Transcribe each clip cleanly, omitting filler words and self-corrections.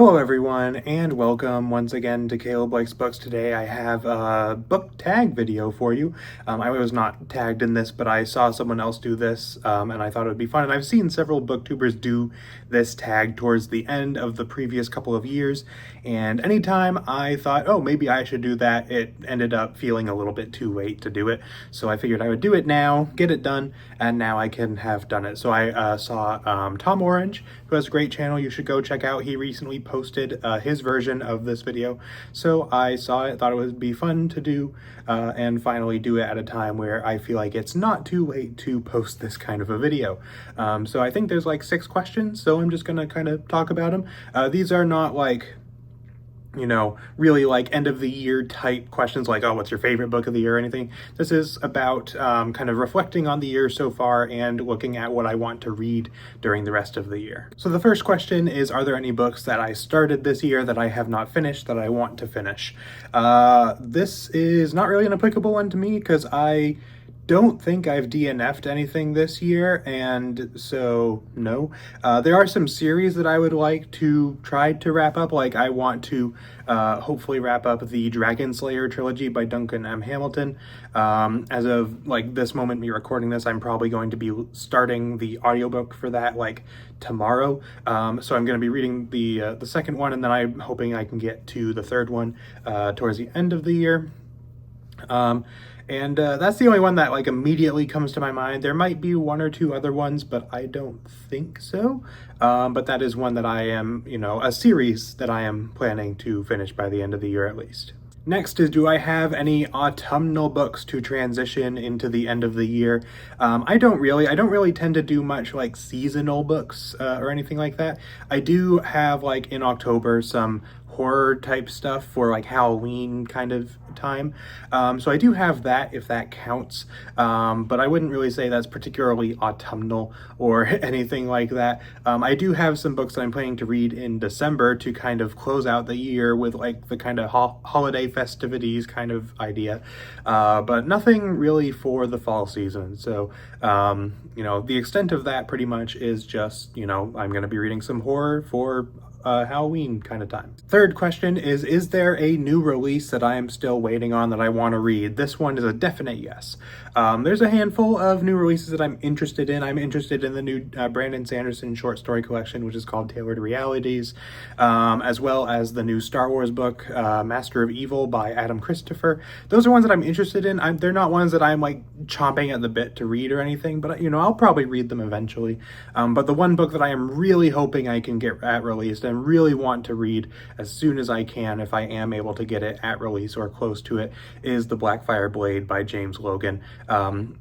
Hello everyone, and welcome once again to Caleb Likes Books. Today I have a book tag video for you. I was not tagged in this, but I saw someone else do this, and I thought it would be fun. And I've seen several booktubers do this tag towards the end of the previous couple of years, and anytime I thought, oh, maybe I should do that, it ended up feeling a little bit too late to do it. So I figured I would do it now, get it done, and now I can have done it. So I saw Tom Orange, who has a great channel you should go check out. He recently posted his version of this video, so I saw it, thought it would be fun to do, and finally do it at a time where I feel like it's not too late to post this kind of a video. So I think there's like 6 questions, so I'm just gonna kind of talk about them. These are not like, you know, really like end of the year type questions like, oh, what's your favorite book of the year or anything. This is about kind of reflecting on the year so far and looking at what I want to read during the rest of the year. So the first question is, are there any books that I started this year that I have not finished that I want to finish? This is not really an applicable one to me because I don't think I've DNF'd anything this year, and so no. There are some series that I would like to try to wrap up. Like I want to hopefully wrap up the Dragon Slayer trilogy by Duncan M. Hamilton. As of like this moment, me recording this, I'm probably going to be starting the audiobook for that like tomorrow. So I'm going to be reading the second one, and then I'm hoping I can get to the third one towards the end of the year. And that's the only one that like immediately comes to my mind. There might be 1 or 2 other ones, but I don't think so. But that is one that I am, you know, a series that I am planning to finish by the end of the year at least. Next is, do I have any autumnal books to transition into the end of the year? I don't really tend to do much like seasonal books or anything like that. I do have like in October some horror type stuff for like Halloween kind of time. So I do have that, if that counts. But I wouldn't really say that's particularly autumnal or anything like that. I do have some books that I'm planning to read in December to kind of close out the year with like the kind of holiday festivities kind of idea. But nothing really for the fall season. So, you know, the extent of that pretty much is just, you know, I'm going to be reading some horror for Halloween kind of time. Third question is there a new release that I am still waiting on that I want to read? This one is a definite yes. There's a handful of new releases that I'm interested in. I'm interested in the new Brandon Sanderson short story collection, which is called Tailored Realities, as well as the new Star Wars book, Master of Evil by Adam Christopher. Those are ones that I'm interested in. They're not ones that I'm like chomping at the bit to read or anything, but you know, I'll probably read them eventually. But the one book that I am really hoping I can get at released and really want to read as soon as I can, if I am able to get it at release or close to it, is The Blackfire Blade by James Logan.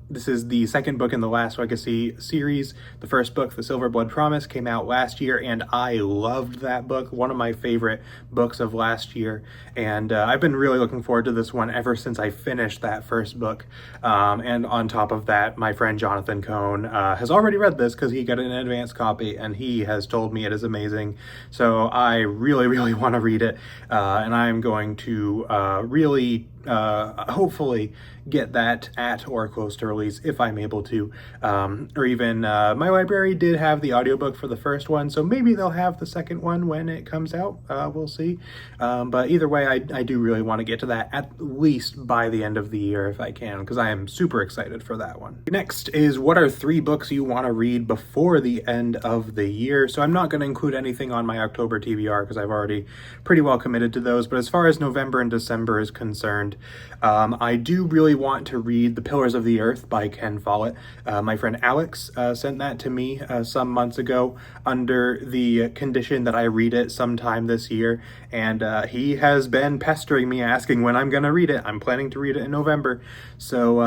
This is the second book in the Last Legacy series. The first book, The Silver Blood Promise, came out last year, and I loved that book. One of my favorite books of last year, and I've been really looking forward to this one ever since I finished that first book. And on top of that, my friend Jonathan Cohn has already read this because he got an advance copy, and he has told me it is amazing. So I really want to read it, and I'm going to really hopefully get that at or close to release if I'm able to. Or even my library did have the audiobook for the first one, so maybe they'll have the second one when it comes out. We'll see. But either way, I do really want to get to that at least by the end of the year if I can, because I am super excited for that one. Next is, what are 3 books you want to read before the end of the year? So I'm not going to include anything on my October TBR because I've already pretty well committed to those, but as far as November and December is concerned, I do really want to read The Pillars of the Earth by Ken Follett. My friend Alex sent that to me some months ago under the condition that I read it sometime this year, and he has been pestering me asking when I'm going to read it. I'm planning to read it in November, so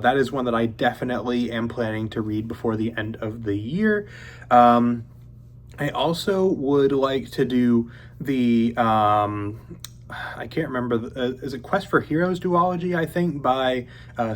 that is one that I definitely am planning to read before the end of the year. I also would like to do the I can't remember, is it Quest for Heroes duology, I think, by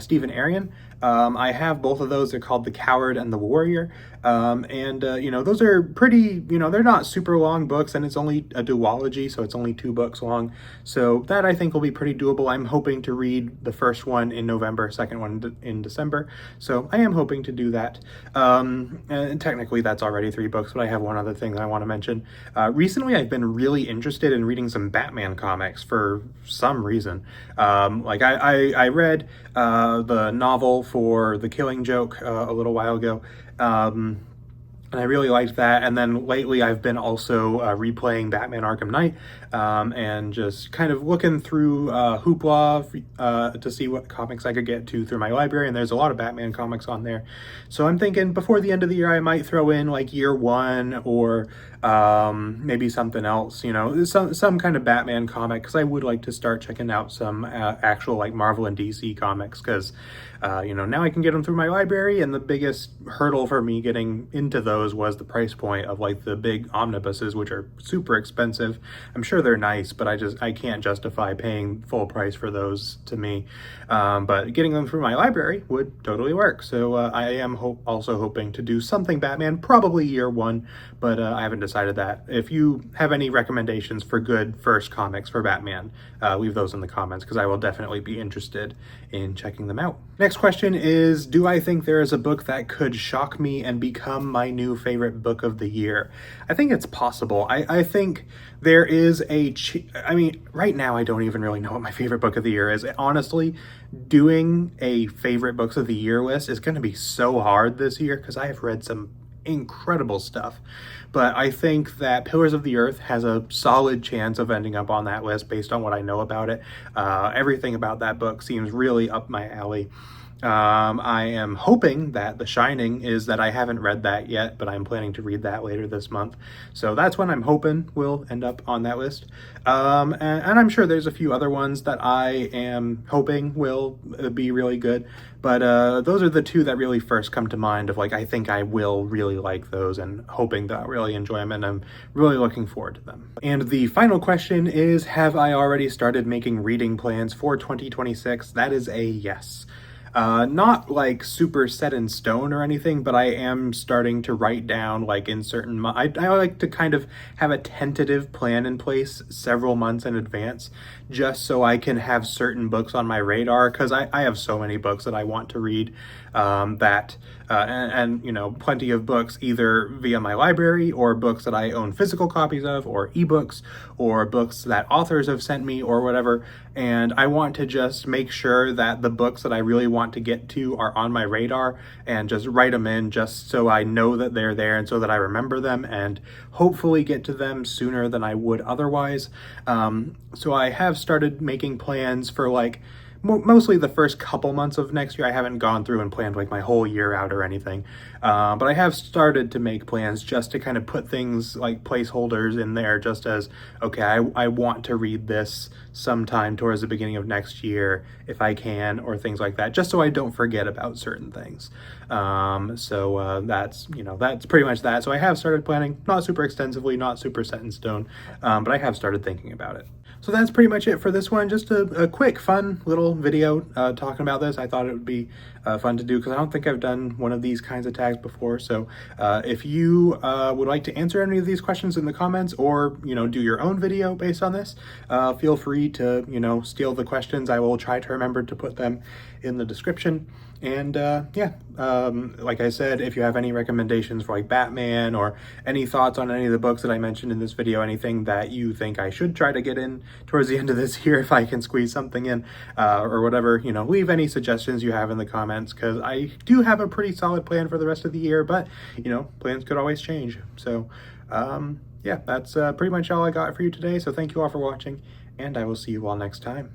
Stephen Arion. I have both of those. They're called The Coward and The Warrior. You know, those are pretty, you know, they're not super long books, and it's only a duology, so it's only 2 books long. So that I think will be pretty doable. I'm hoping to read the first one in November, second one in December. So I am hoping to do that. And technically that's already 3 books, but I have one other thing that I want to mention. Recently I've been really interested in reading some Batman comics for some reason. Like I read the novel for The Killing Joke a little while ago. And I really liked that. And then lately I've been also replaying Batman Arkham Knight, and just kind of looking through Hoopla to see what comics I could get to through my library. And there's a lot of Batman comics on there. So I'm thinking before the end of the year I might throw in like Year One, or maybe something else, you know, some kind of Batman comic, because I would like to start checking out some actual like Marvel and DC comics, because you know, now I can get them through my library, and the biggest hurdle for me getting into those was the price point of like the big omnibuses, which are super expensive. I'm sure they're nice, but I can't justify paying full price for those to me. But getting them through my library would totally work. So I am also hoping to do something Batman, probably Year One, but I haven't decided that. If you have any recommendations for good first comics for Batman, leave those in the comments, because I will definitely be interested in checking them out. Next question is, do I think there is a book that could shock me and become my new favorite book of the year? I think it's possible. I think there is I mean, right now I don't even really know what my favorite book of the year is. Honestly, doing a favorite books of the year list is going to be so hard this year, because I have read some incredible stuff. But I think that Pillars of the Earth has a solid chance of ending up on that list based on what I know about it. Everything about that book seems really up my alley. I am hoping that The Shining is that I haven't read that yet, but I'm planning to read that later this month. So that's when I'm hoping will end up on that list. And I'm sure there's a few other ones that I am hoping will be really good. But those are the 2 that really first come to mind of like, I think I will really like those, and hoping that I'll really enjoy them, and I'm really looking forward to them. And the final question is, have I already started making reading plans for 2026? That is a yes. Not like super set in stone or anything, but I am starting to write down like in certain I like to kind of have a tentative plan in place several months in advance, just so I can have certain books on my radar, because I have so many books that I want to read, and you know, plenty of books either via my library, or books that I own physical copies of, or ebooks, or books that authors have sent me, or whatever. And I want to just make sure that the books that I really want to get to are on my radar, and just write them in, just so I know that they're there, and so that I remember them, and hopefully get to them sooner than I would otherwise. So I have started making plans for like mostly the first couple months of next year. I haven't gone through and planned like my whole year out or anything, but I have started to make plans just to kind of put things like placeholders in there, just as, okay, I want to read this sometime towards the beginning of next year if I can, or things like that, just so I don't forget about certain things. That's, you know, that's pretty much that. So I have started planning, not super extensively, not super set in stone, but I have started thinking about it. So that's pretty much it for this one. Just a quick, fun little video talking about this. I thought it would be fun to do, because I don't think I've done one of these kinds of tags before. So if you would like to answer any of these questions in the comments, or, you know, do your own video based on this, feel free to, you know, steal the questions. I will try to remember to put them in the description. And like I said, if you have any recommendations for like Batman, or any thoughts on any of the books that I mentioned in this video, anything that you think I should try to get in towards the end of this year, if I can squeeze something in, or whatever, you know, leave any suggestions you have in the comments, because I do have a pretty solid plan for the rest of the year, but, you know, plans could always change. So yeah, that's pretty much all I got for you today. So thank you all for watching, and I will see you all next time.